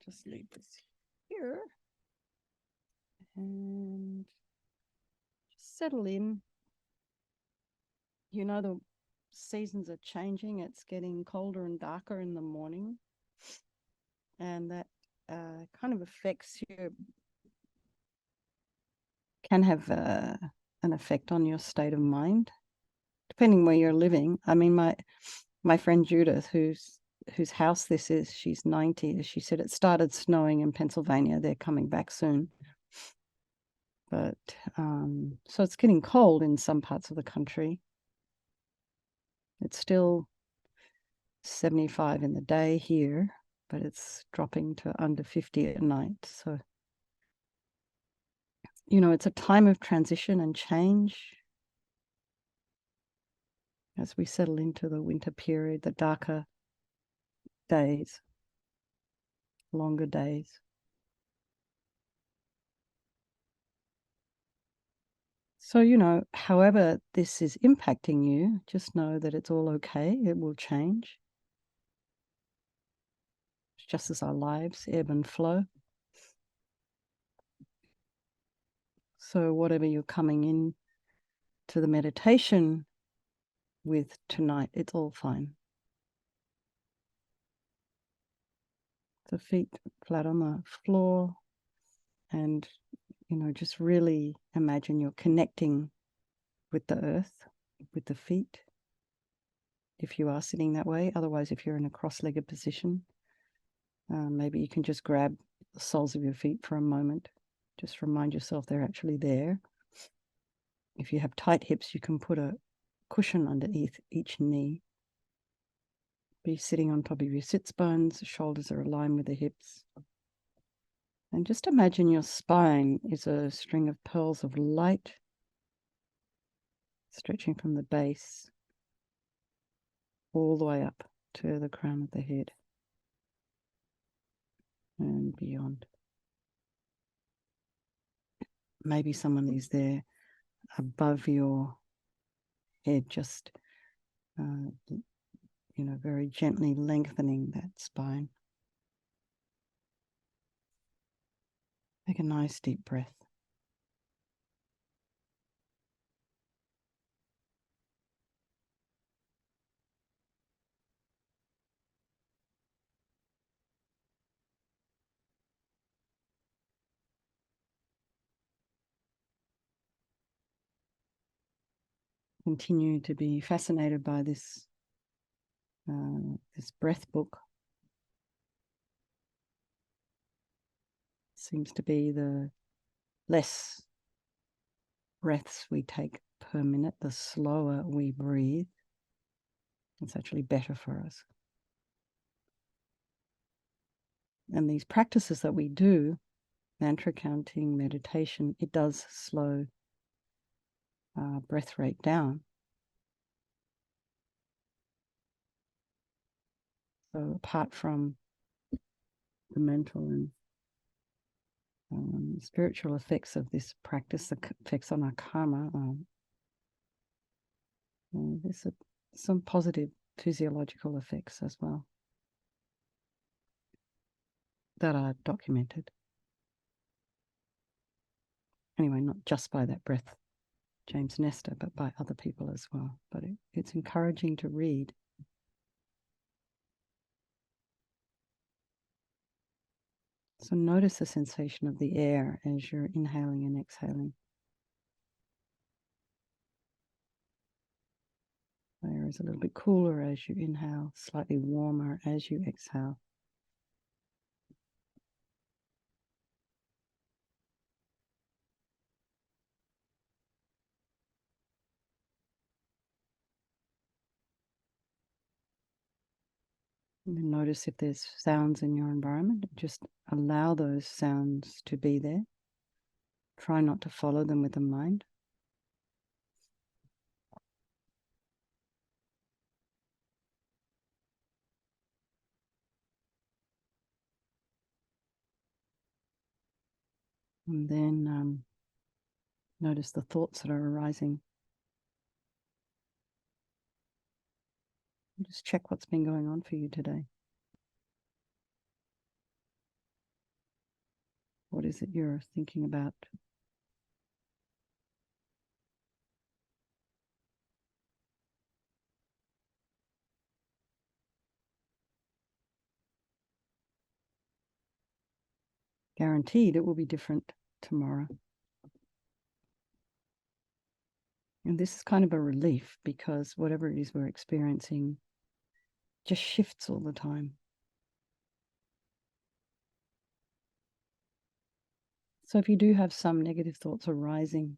just leave this here and just settle in. You know, the seasons are changing. It's getting colder and darker in the morning, and that kind of affects you, can have an effect on your state of mind, depending where you're living. I mean, my friend Judith, whose house this is, she's 90. She said it started snowing in Pennsylvania. They're coming back soon. But so it's getting cold in some parts of the country. It's still 75 in the day here, but it's dropping to under 50 at night. So, you know, it's a time of transition and change as we settle into the winter period, the darker days, longer days. So, you know, however this is impacting you, just know that it's all okay. It will change. It's just as our lives ebb and flow. So whatever you're coming in to the meditation with tonight, it's all fine. The feet flat on the floor, and, you know, just really imagine you're connecting with the earth, with the feet, if you are sitting that way. Otherwise, if you're in a cross-legged position, maybe you can just grab the soles of your feet for a moment. Just remind yourself they're actually there. If you have tight hips, you can put a cushion underneath each knee. Be sitting on top of your sits bones, the shoulders are aligned with the hips. And just imagine your spine is a string of pearls of light stretching from the base all the way up to the crown of the head and beyond. Maybe someone is there above your head, just, you know, very gently lengthening that spine. Take a nice deep breath. Continue to be fascinated by this breath book. Seems to be the less breaths we take per minute, the slower we breathe. It's actually better for us. And these practices that we do, mantra counting, meditation, it does slow breath rate down. So apart from the mental and spiritual effects of this practice, the effects on our karma, there's some positive physiological effects as well that are documented. Anyway, not just by that breath, James Nestor, but by other people as well. But it's encouraging to read. So notice the sensation of the air as you're inhaling and exhaling. The air is a little bit cooler as you inhale, slightly warmer as you exhale. And then notice if there's sounds in your environment. Just allow those sounds to be there. Try not to follow them with the mind. And then notice the thoughts that are arising. Just check what's been going on for you today. What is it you're thinking about? Guaranteed it will be different tomorrow. And this is kind of a relief, because whatever it is we're experiencing just shifts all the time. So if you do have some negative thoughts arising,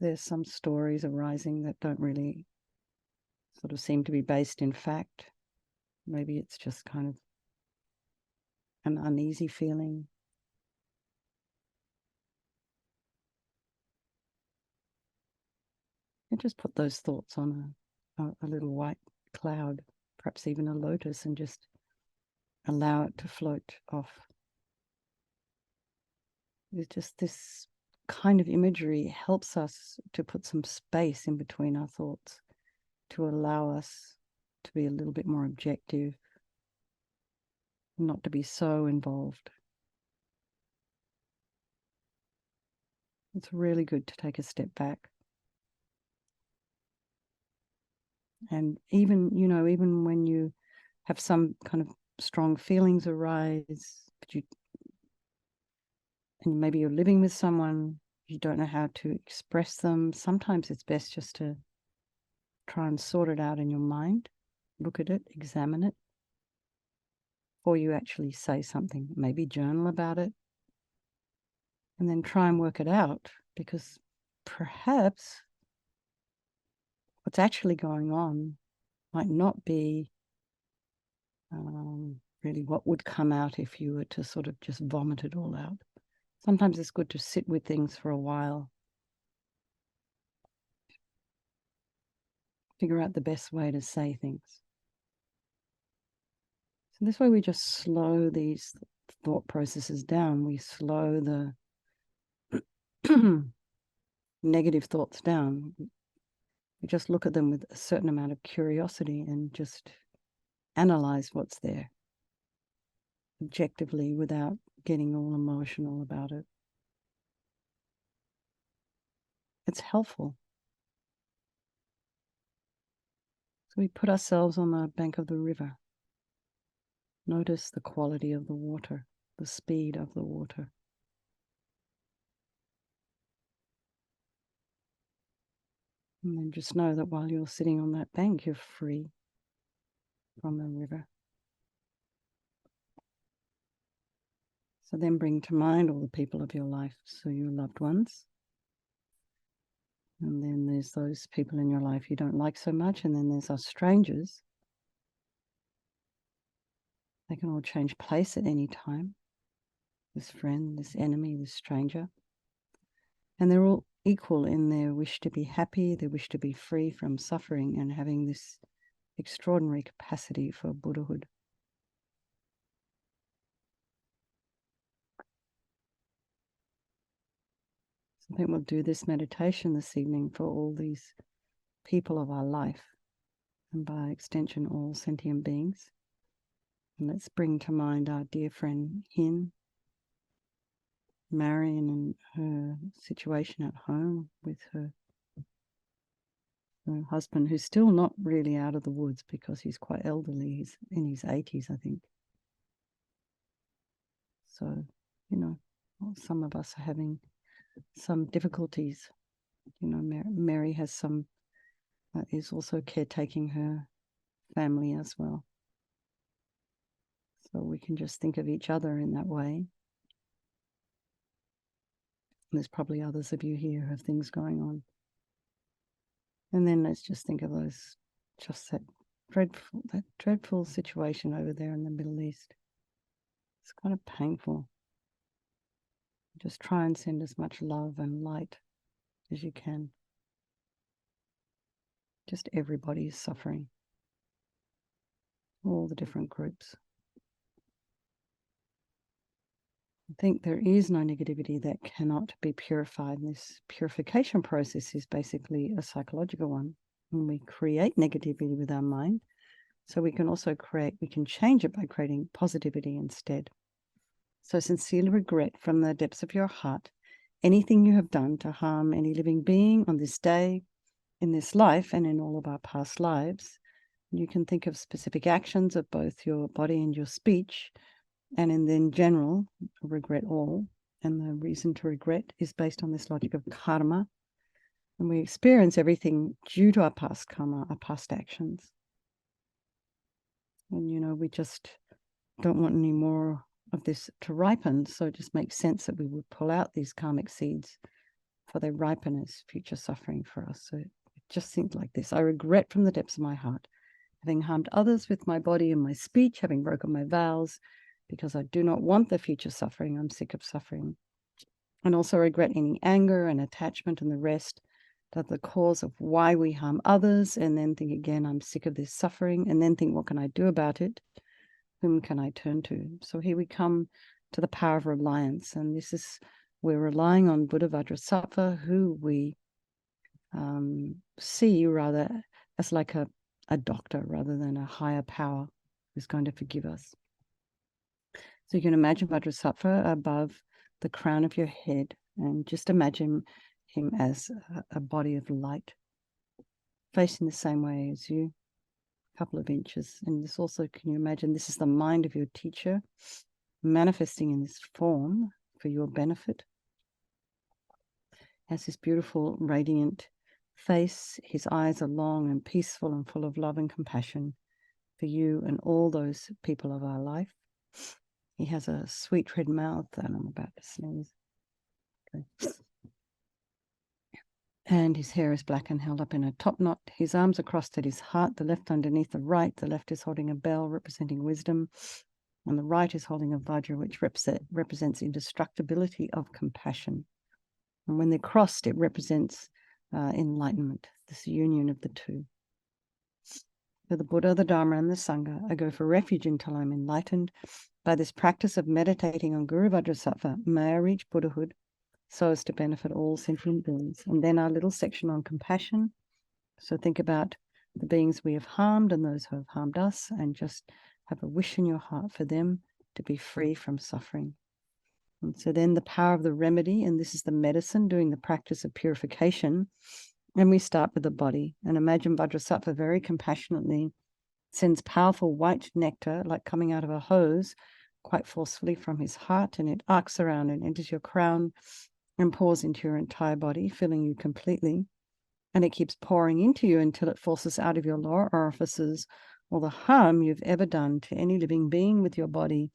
there's some stories arising that don't really sort of seem to be based in fact. Maybe it's just kind of an uneasy feeling. And just put those thoughts on a little white cloud, perhaps even a lotus, and just allow it to float off. It's just this kind of imagery helps us to put some space in between our thoughts, to allow us to be a little bit more objective, not to be so involved. It's really good to take a step back. And even, even when you have some kind of strong feelings arise, and maybe you're living with someone, you don't know how to express them, sometimes it's best just to try and sort it out in your mind, look at it, examine it, before you actually say something. Maybe journal about it, and then try and work it out, because perhaps what's actually going on might not be really what would come out if you were to sort of just vomit it all out. Sometimes it's good to sit with things for a while, figure out the best way to say things. So this way we just slow these thought processes down. We slow the negative thoughts down. We just look at them with a certain amount of curiosity and just analyze what's there objectively without getting all emotional about it. It's helpful. So we put ourselves on the bank of the river. Notice the quality of the water, the speed of the water. And then just know that while you're sitting on that bank, you're free from the river. So then bring to mind all the people of your life, so your loved ones. And then there's those people in your life you don't like so much, and then there's our strangers. They can all change place at any time. This friend, this enemy, this stranger. And they're all equal in their wish to be happy, their wish to be free from suffering, and having this extraordinary capacity for Buddhahood. So I think we'll do this meditation this evening for all these people of our life, and by extension, all sentient beings. And let's bring to mind our dear friend Hin, Marion, and her situation at home with her husband, who's still not really out of the woods because he's quite elderly. He's in his 80s, I think. So, some of us are having some difficulties. Mary has some, is also caretaking her family as well. So we can just think of each other in that way. There's probably others of you here who have things going on. And then let's just think of that dreadful situation over there in the Middle East. It's kind of painful. Just try and send as much love and light as you can. Just everybody is suffering. All the different groups. I think there is no negativity that cannot be purified. And this purification process is basically a psychological one. When we create negativity with our mind, so we can also we can change it by creating positivity instead. So sincerely regret from the depths of your heart anything you have done to harm any living being on this day, in this life, and in all of our past lives. You can think of specific actions of both your body and your speech, and in general, regret all. And the reason to regret is based on this logic of karma. And we experience everything due to our past karma, our past actions. And, we just don't want any more of this to ripen. So it just makes sense that we would pull out these karmic seeds, for they ripen as future suffering for us. So it just seems like this. I regret from the depths of my heart having harmed others with my body and my speech, having broken my vows, because I do not want the future suffering. I'm sick of suffering. And also regret any anger and attachment and the rest that the cause of why we harm others, and then think again, I'm sick of this suffering, and then think, what can I do about it? Whom can I turn to? So here we come to the power of reliance, and this is, we're relying on Buddha Vajrasattva, who we see rather as like a doctor rather than a higher power who's going to forgive us. So you can imagine Vajrasattva above the crown of your head, and just imagine him as a body of light facing the same way as you, a couple of inches. And this also, can you imagine, this is the mind of your teacher manifesting in this form for your benefit. Has this beautiful radiant face. His eyes are long and peaceful and full of love and compassion for you and all those people of our life. He has a sweet red mouth, and I'm about to sneeze. Okay. And his hair is black and held up in a top knot. His arms are crossed at his heart, the left underneath the right. The left is holding a bell representing wisdom, and the right is holding a vajra, which represents indestructibility of compassion. And when they're crossed, it represents enlightenment, this union of the two. For the Buddha, the Dharma, and the Sangha, I go for refuge until I'm enlightened. By this practice of meditating on Guru Vajrasattva, may I reach Buddhahood so as to benefit all sentient beings. And then our little section on compassion. So think about the beings we have harmed and those who have harmed us, and just have a wish in your heart for them to be free from suffering. And so then the power of the remedy, and this is the medicine, doing the practice of purification. And we start with the body. And imagine Vajrasattva very compassionately sends powerful white nectar, like coming out of a hose, quite forcefully from his heart, and it arcs around and enters your crown and pours into your entire body, filling you completely. And it keeps pouring into you until it forces out of your lower orifices all the harm you've ever done to any living being with your body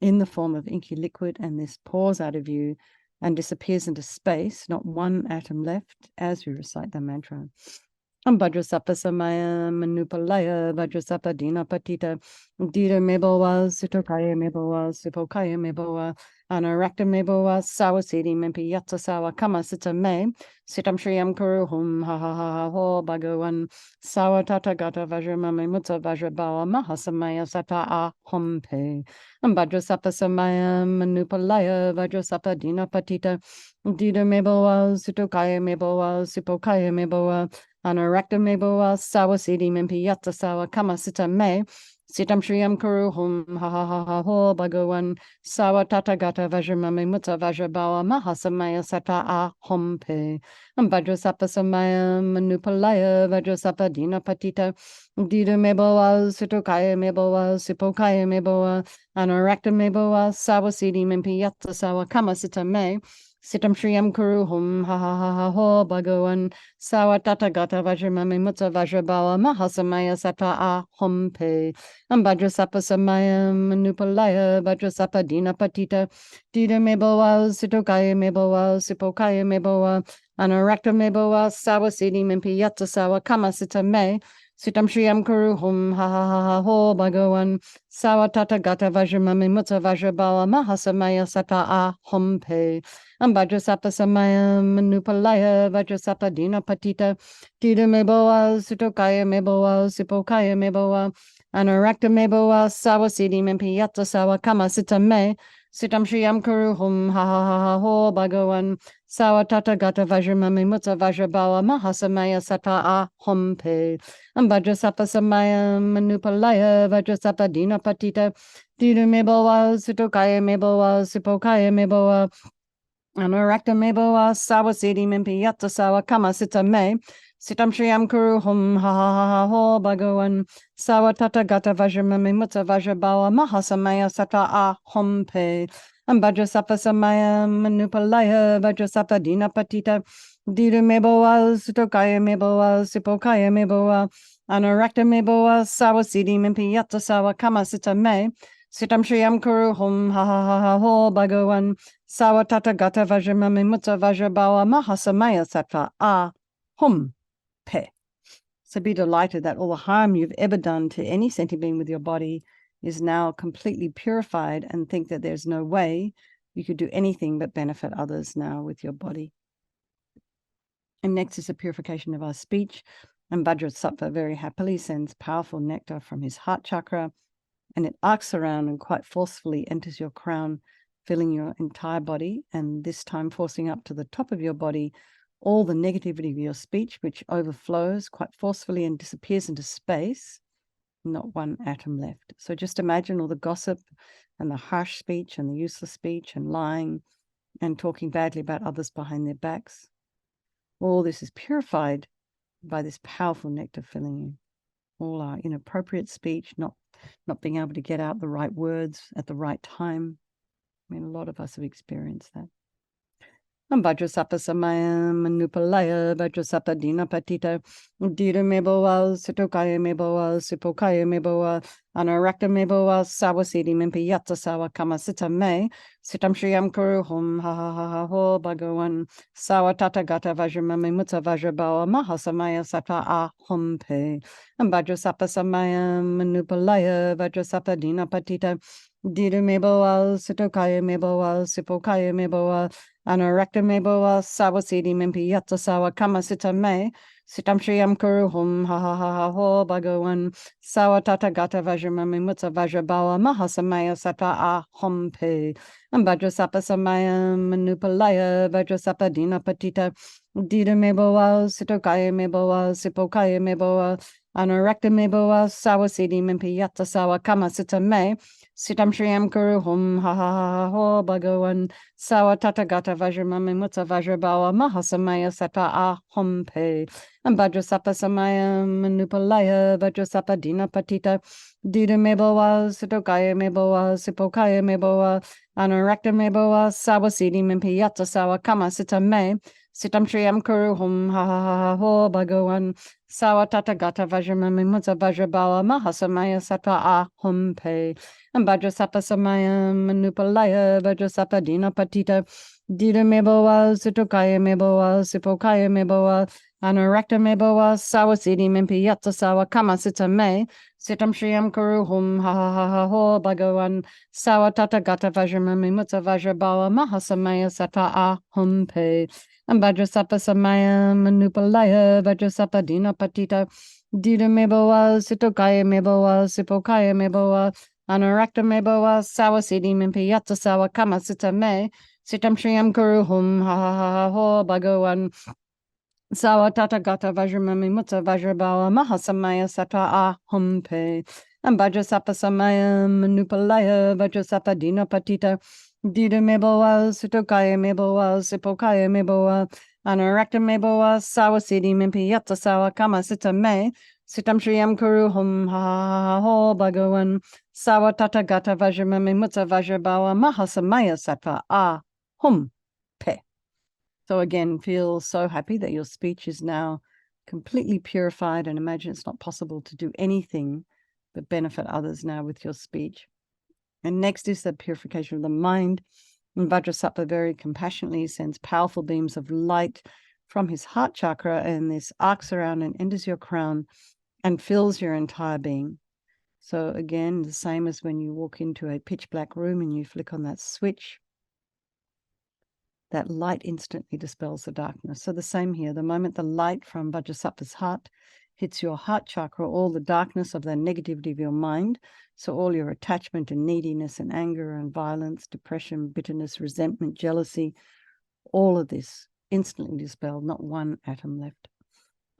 in the form of inky liquid, and this pours out of you and disappears into space, not one atom left, as you recite the mantra. Vajrasattva samaya manupalaya Vajrasattva dina patita dita mebowa sutokaya mebowa supokaya mebowa anarakta mebowa sawasiti mempi yatsa sawa kama sita me sitam shriyam kuruhum ha ha ha ha ho bhagavan sawa tata gata vajramame mutsa vajrabawa mahasamaya sata ahom pe. Vajrasattva samaya manupalaya Vajrasattva dina patita dita mebowa sutokaya mebowa supokaya mebowa Anarakta mebowa sawasiti mempi yatsa sawa kama sita me sitam shriyam kuruhum ha ha ha ha ho bhagavan sawa tata gata vajramame mutsa vajrabawa mahasamaya sata ahom pe. Vajrasattva samaya manupalaya Vajrasattva dina patita dita mebowa sutokaya mebowa supokaya mebowa anarakta mebowa sawasiti mempi yatsa sawa kama sita me sitam shriyam kuruhum ha ha ha ha ho bhagavan sawa tata gata vajramame mutsa vajrabawa mahasamaya sata ahom pe. Vajrasattva samaya manupalaya Vajrasattva dina patita dita mebowa sutokaya mebowa supokaya mebowa anarakta mebowa sawasiti mempi yatsa sawa kama sita me sitam shriyam kuruhum ha ha ha ha ho bhagavan sawa tata gata vajramame mutsa vajrabawa mahasamaya sata ahom pe. Vajrasattva samaya manupalaya Vajrasattva dina patita dita mebowa sutokaya mebowa supokaya mebowa Anorakta meboa sawa siddhi mempiyata sawa kama sita me. Sitam Shriyam Kuruhum ha ha ha ha ho Bhagawan Sawa Tata Gata Vajramami Mutta Vajrabawa Mahasamaya Sata A Hompe Vajrasapa Samaya Manupalaya Vajrasapa Dina Patita Didu Meboa Sutokaya Meboa Sipokaya Meboa Anorakta Meboa Sawa Siddhi Mimpiyata Sawa Kama Sita Me Sitam Shriyam Kuruhum ha ha ha ha ho Bhagawan Sawa Tata Gata Vajramami Mutta Vajrabawa Mahasamaya Sata A Hompe Vajrasapa Samaya Manupalaya Vajrasapa Dina Patita Didu Meboa Sutokaya Meboa Sipokaya Meboa Anorakta Meboa Sawa Siddhi Mimpiyata Sawa Kama Sita Me Sitam Shriyam Kuruhum ha ha ha ha ho Bhagawan Sawa Tata Gata Vajramami Mutta Vajrabawa Mahasamaya Sattva A Hum Pe. So be delighted that all the harm you've ever done to any sentient being with your body is now completely purified, and think that there's no way you could do anything but benefit others now with your body. And next is the purification of our speech. And Vajrasattva very happily sends powerful nectar from his heart chakra, and it arcs around and quite forcefully enters your crown, filling your entire body, and this time forcing up to the top of your body all the negativity of your speech, which overflows quite forcefully and disappears into space, not one atom left. So just imagine all the gossip and the harsh speech and the useless speech and lying and talking badly about others behind their backs. All this is purified by this powerful nectar filling you. All our inappropriate speech, not being able to get out the right words at the right time. I mean, a lot of us have experienced that. Vajrasapa Samaya Manupalaya Vajrasapa Dina Patita Dira Meboa Sitokaya Meboa Sipokaya Meboa Anorakta Meboa Sawa Siddhi Mimpiyata Sawa Kama Sita Me Sitam Shriyam Kuruhum ha ha ha ha ho Bhagawan Sawa Tata Gata Vajramami Mutta Vajrabawa Mahasamaya Sata A Hompe Vajrasapa Samaya Manupalaya Vajrasapa Dina Patita Dira Meboa Sitokaya Meboa Sipokaya Meboa Anorakta Meboa Sawa Siddhi Mimpiyata Sawa Kama Sita Me Sitam Shriyam Kuruhum ha ha ha ha ho Bhagawan Sawa Tata Gata Vajramami Mutta Vajrabawa Mahasamaya Sata A Hompe Vajrasapa Samaya Manupalaya Vajrasapa Dina Patita Dida Meboa Sitokaya Meboa Sipokaya Meboa Anorakta Meboa Sawa Siddhi Mimpiyata Sawa Kama Sita Me Sitam Shriyam Kuruhum ha ha ha ha ho Bhagawan Sawa Tata Gata Vajramami Mutta Vajrabawa Mahasamaya Sata A Hompe Vajrasapa Samaya Manupalaya Vajrasapa Dina Patita Dida Meboa Sitokaya Meboa Sipokaya Meboa Anorakta Meboa Sawa Siddhi Mimpiyata Sawa Kama Sita Me Sitam Shriyam Kuruhum ha ha ha ha ho Bhagawan Sawa Tata Gata Vajramami Mutta Vajrabawa Mahasamaya Sata A Hompe Vajrasapa Samaya Manupalaya Vajrasapa Dina Patita Dida Meboa Sitokaya Meboa Sipokaya Meboa Anorakta Meboa Sawa Siddhi Mimpiyata Sawa Kama Sita Me Sitam Shriyam Kuruhum ha ha ha ha ho Bhagawan Sawa Tata Gata Vajramami Mutta Vajrabawa Mahasamaya Sata A Hompe Vajrasapa Samaya Manupalaya Vajrasapa Dina Patita Dida Meboa Sitokaya Meboa Sipokaya Meboa Anorakta Meboa Sawa Siddhi Mimpiyata Sawa Kama Sita Me Sitam Shriyam Kuruhum ha ha ha ha ho Bhagawan Sawa Tata Gata Vajramami Mutta Vajrabawa Mahasamaya Sata A Hompe Vajrasapa Samaya Manupalaya Vajrasapa Dina Patita Dida Meboa Sitokaya Meboa Sipokaya Meboa Anorakta Meboa Sawa Siddhi Mimpiyata Sawa Kama Sita Me Sitam Shriyam Kuruhum ha ha ha ho Bhagawan Sawa Tata Gata Vajramami Mutta Vajrabawa Mahasamaya Sata A Hum Pe. So again, feel so happy that your speech is now completely purified, and imagine it's not possible to do anything but benefit others now with your speech. And next is the purification of the mind. And Vajrasattva very compassionately sends powerful beams of light from his heart chakra, and this arcs around and enters your crown and fills your entire being. So again, the same as when you walk into a pitch black room and you flick on that switch, that light instantly dispels the darkness. So the same here, the moment the light from Vajrasattva's heart hits your heart chakra, all the darkness of the negativity of your mind. So all your attachment and neediness and anger and violence, depression, bitterness, resentment, jealousy, all of this instantly dispelled, not one atom left.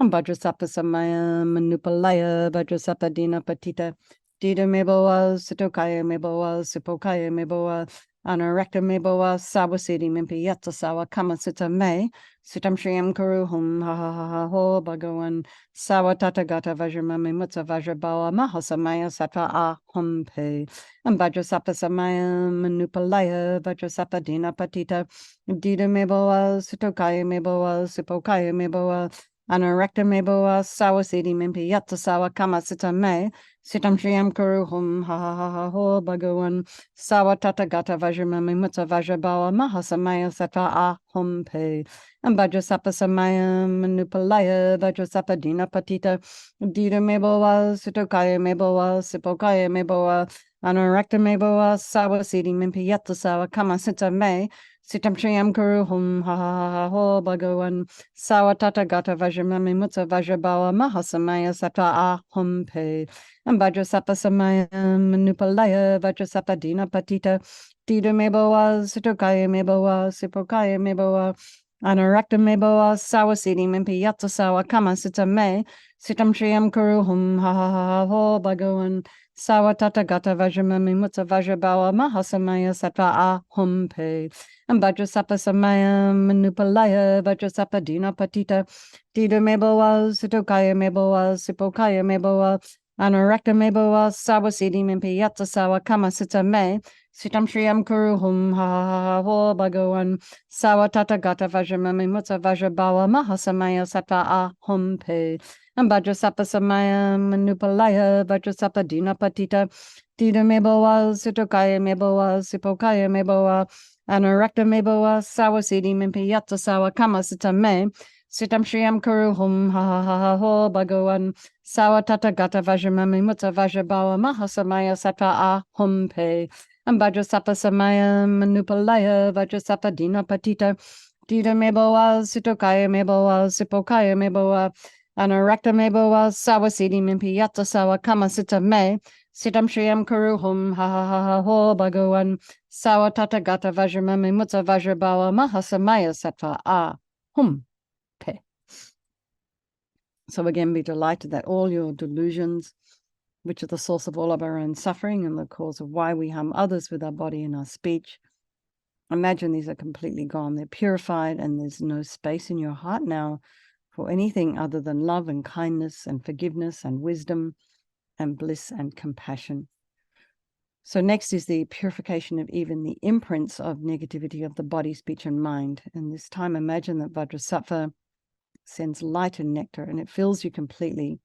Vajrasapa Samaya Manupalaya Vajrasapa Dina Patita Dida Meboa Sitokaya Meboa Sipokaya Meboa Anarekta Meboa Sawasidi Mimpi Yatsa Sawa Kama Sita Me Sitam Shriyam Kuruhum Ha Ha Ha Ha Ho Bhagawan Sawa Tata Gata Vajramami Mutsa Vajrabawa Mahasamaya Satva Ah Hum Pe and Vajrasapa Samaya Manupalaya Vajrasapa Dina Patita Dida Meboa Sitokaya Meboa Sipokaya Meboa Anarekta meboa sawasidi mimpi yatta sawa kama sita me sitam shriyam kuruhum ha ha ha ha ho bhagawan sawa tata gata vajramami mutta vajrabawa mahasamaya satva ahum pe and vajrasapa samaya manupalaya vajrasapa dina patita dita meboa sitokaya meboa sipokaya meboa Anarekta meboa sawasidi mimpi yatta sawa kama sita me sitam shriyam kuruhum ha ha ha ha ho bhagawan Sawa tata gata vajramami mutta vajrabawa mahasamaya satva ahum pe and vajrasapa samaya manupalaya vajrasapa dina patita dida meboa sitokaya meboa sipokaya meboa anarakta meboa sawasidi mimpi yatta sawa kama sita me sitam shriyam kuruhum ha ha ha ha ho bhagawan sawa tata gata vajramami mutta vajrabawa mahasamaya satva ahum pe and Vajrasapa Samaya Manupalaya Vajrasapa Dina Patita Dida Meboa Sitokaya Meboa Sipokaya Meboa Anarekta Meboa Sawasidi Mimpi Yatsa Sawa Kama Sita Me Sitam Shriyam Kuruhum Ha Ha Ha Ha Ho Bhagawan Sawa Tata Gata Vajramami Mutta Vajrabawa Mahasamaya Satva Ahum Pe and Vajrasapa Samaya Manupalaya Vajrasapa Dina Patita Dida Meboa Sitokaya Meboa Sipokaya Meboa Anarekta meboa sawasidi mimpi yatta sawa kama sita me sitam shriyam kuruhum ha ha ha ha ho bhagawan sawa tata gata vajramami mutta vajrabawa mahasamaya satva ahum pe and vajrasapa samaya manupalaya vajrasapa dina patita dida meboa sitokaya meboa sipokaya meboa Anarekta meboa sawasidi mimpi yatta sawa kama sita me sitam shriyam kuruhum ha ha ha ha ho bhagawan Sawa tata gata vajramami mutta vajrabawa mahasamaya satva hum pe. So again, be delighted that all your delusions, which are the source of all of our own suffering and the cause of why we harm others with our body and our speech, imagine these are completely gone. They're purified and there's no space in your heart now for anything other than love and kindness and forgiveness and wisdom and bliss and compassion. So next is the purification of even the imprints of negativity of the body, speech, and mind. And this time, imagine that Vajrasattva sends light and nectar, and it fills you completely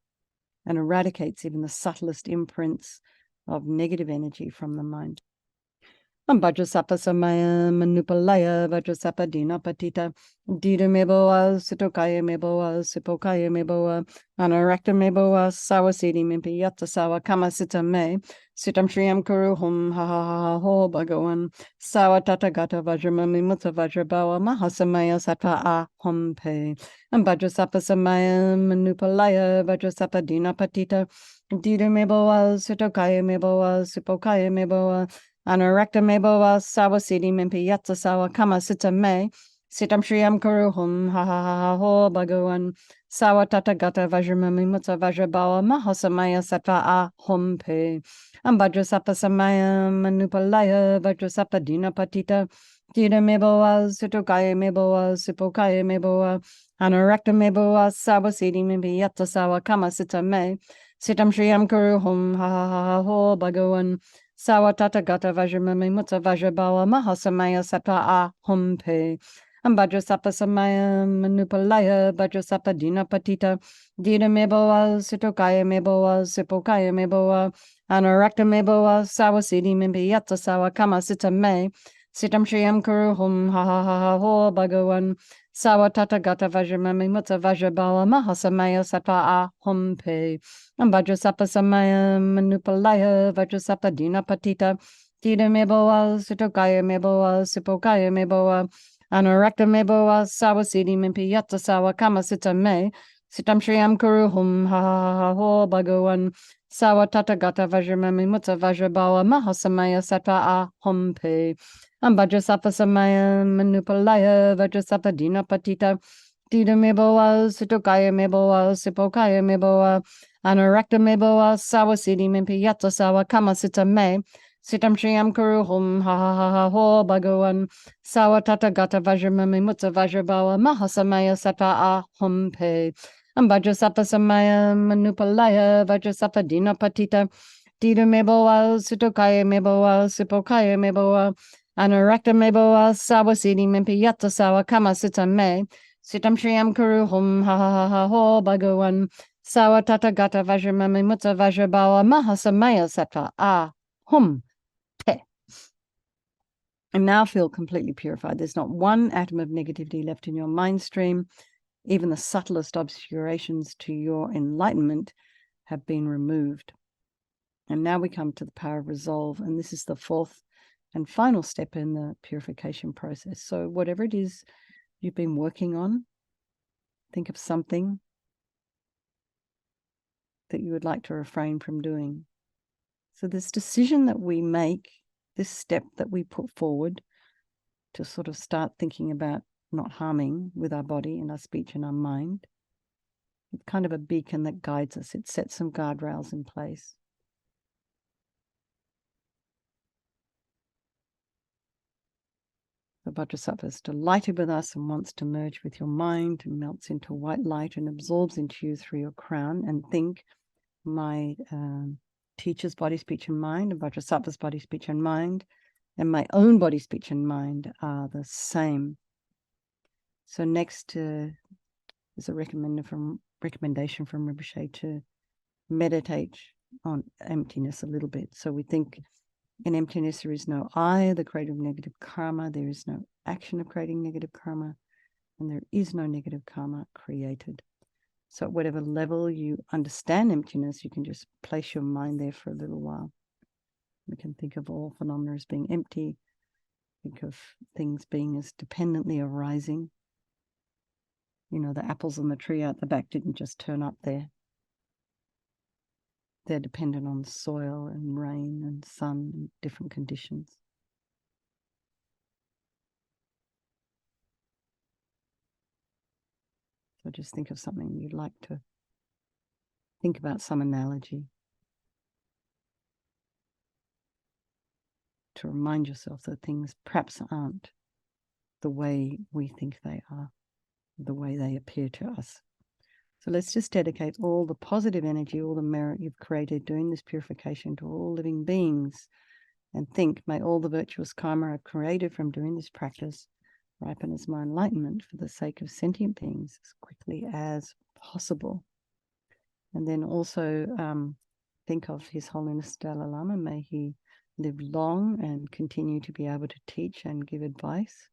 and eradicates even the subtlest imprints of negative energy from the mind. Vajrasapa samaya manupalaya Vajrasapa dina patita dida meboa sitokaya meboa sipokaya meboa anarekta meboa sawasidi mimpi yatta sawa kama sita me sitam shriyam kuruhum ha ha ha ha ho bhagawan sawa tata gata vajramami mutta vajrabawa mahasamaya satva ahum pe and Vajrasapa samaya manupalaya Vajrasapa dina patita dida meboa sitokaya meboa sipokaya meboa Anarekta meboa sawasidi mimpi yatta sawa kama sita me sitam shriyam kuruhum ha ha ha ha ho bhagawan sawa tata gata vajramami mutta vajrabawa mahasamaya satva ahum pe and Vajrasapa samaya manupalaya Vajrasapa dina patita dida meboa sitokaya meboa sipokaya meboa Anarekta meboa sawasidi mimpi yatta sawa kama sita me sitam shriyam kuruhum ha ha ha ha ho bhagawan Sawa tata gata vajramami mutta vajrabawa mahasamaya satva ahum pe and Vajrasapa samaya manupalaya Vajrasapa dina patita dida meboa sitokaya meboa sipokaya meboa anarekta meboa sawasidi mimpi yatta sawa kama sita me sitam shriyam kuruhum ha ha ha ha ho bhagawan sawa tata gata vajramami mutta vajrabawa mahasamaya satva ahum pe and Vajrasapa samaya manupalaya Vajrasapa dina patita dida meboa sitokaya meboa sipokaya meboa anarekta meboa sawasidi mimpi yatta sawa kama sita me Sitam Shriyam Kuru Hum Ha Ha Ha Ho Bhagawan Sawa Tata Gata Vajramami Mutta Vajrabawa Mahasamaya Sata Ahom Pe Vajrasapa Samaya Manupalaya Vajrasapa Dina Patita Dida Meboa Sitokaya Meboa Sipokaya Meboa Anarakta Meboa Sawa Siddhi Mimpi Yatsa Sawa Kama Sita Me Sitam Shriyam Kuru Hum Ha Ha Ha Ha Ho Bhagawan Sawa Tata Gata Vajramami Mutta Vajrabawa Mahasamaya Sata Ahom Pe Vajrasapa Samaya Manupalaya Vajrasapa Dina Patita Dida Meboa Sitokaya Meboa Sipokaya Meboa Anarakta Meboa Sawa Siddhi Mimpi Yatsa Sawa Kama Sita Me Sitam Shriyam Kuru Hum Ha Ha Ha Ho Bhagawan Sawa Tata Gata Vajramami Mutta Vajrabawa Mahasamaya Sata Hum Te. And now feel completely purified. There's not one atom of negativity left in your mind stream. Even the subtlest obscurations to your enlightenment have been removed. And now we come to the power of resolve. And this is the fourth and final step in the purification process. So whatever it is you've been working on, think of something that you would like to refrain from doing. So this decision that we make, this step that we put forward to sort of start thinking about not harming with our body and our speech and our mind, it's kind of a beacon that guides us. It sets some guardrails in place. The Vajrasattva is delighted with us and wants to merge with your mind and melts into white light and absorbs into you through your crown. And think, my teacher's body, speech, and mind, and Vajrasattva's body, speech, and mind, and my own body, speech, and mind are the same. So next is a recommendation from Rinpoche to meditate on emptiness a little bit. So we think in emptiness there is no I, the creator of negative karma. There is no action of creating negative karma, and there is no negative karma created. So at whatever level you understand emptiness, you can just place your mind there for a little while. We can think of all phenomena as being empty. Think of things being as dependently arising. You know, the apples on the tree out the back didn't just turn up there. They're dependent on soil and rain and sun and different conditions. So just think of something you'd like to think about, some analogy to remind yourself that things perhaps aren't the way we think they are, the way they appear to us. So let's just dedicate all the positive energy, all the merit you've created doing this purification to all living beings, and think, may all the virtuous karma I've created from doing this practice ripen as my enlightenment for the sake of sentient beings as quickly as possible. And then also think of His Holiness Dalai Lama. May he live long and continue to be able to teach and give advice.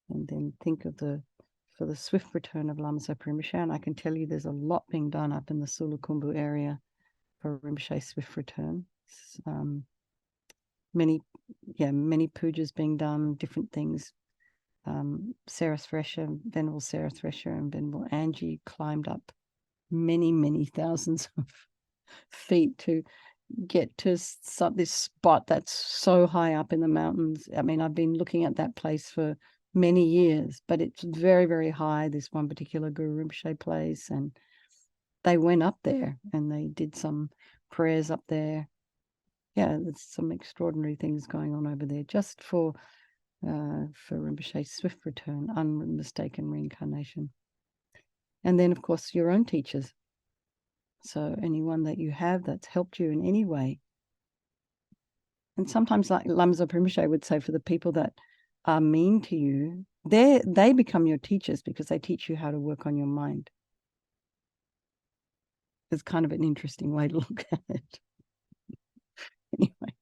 And then think of for the swift return of Lama Zopa Rinpoche. And I can tell you there's a lot being done up in the Sulakhumbu area for Rinpoche's swift return. Many pujas being done, different things. Sarah Thresher, Venerable Sarah Thresher and Venerable Angie climbed up many thousands of feet to get to this spot that's so high up in the mountains. I mean, I've been looking at that place for many years, but it's very high, this one particular Guru Rinpoche place, and they went up there and they did some prayers up there. Yeah, there's some extraordinary things going on over there just for Rinpoche's swift return, unmistaken reincarnation. And then, of course, your own teachers. So anyone that you have that's helped you in any way. And sometimes, like Lama Zopa Rinpoche would say, for the people that are mean to you, they become your teachers because they teach you how to work on your mind. It's kind of an interesting way to look at it.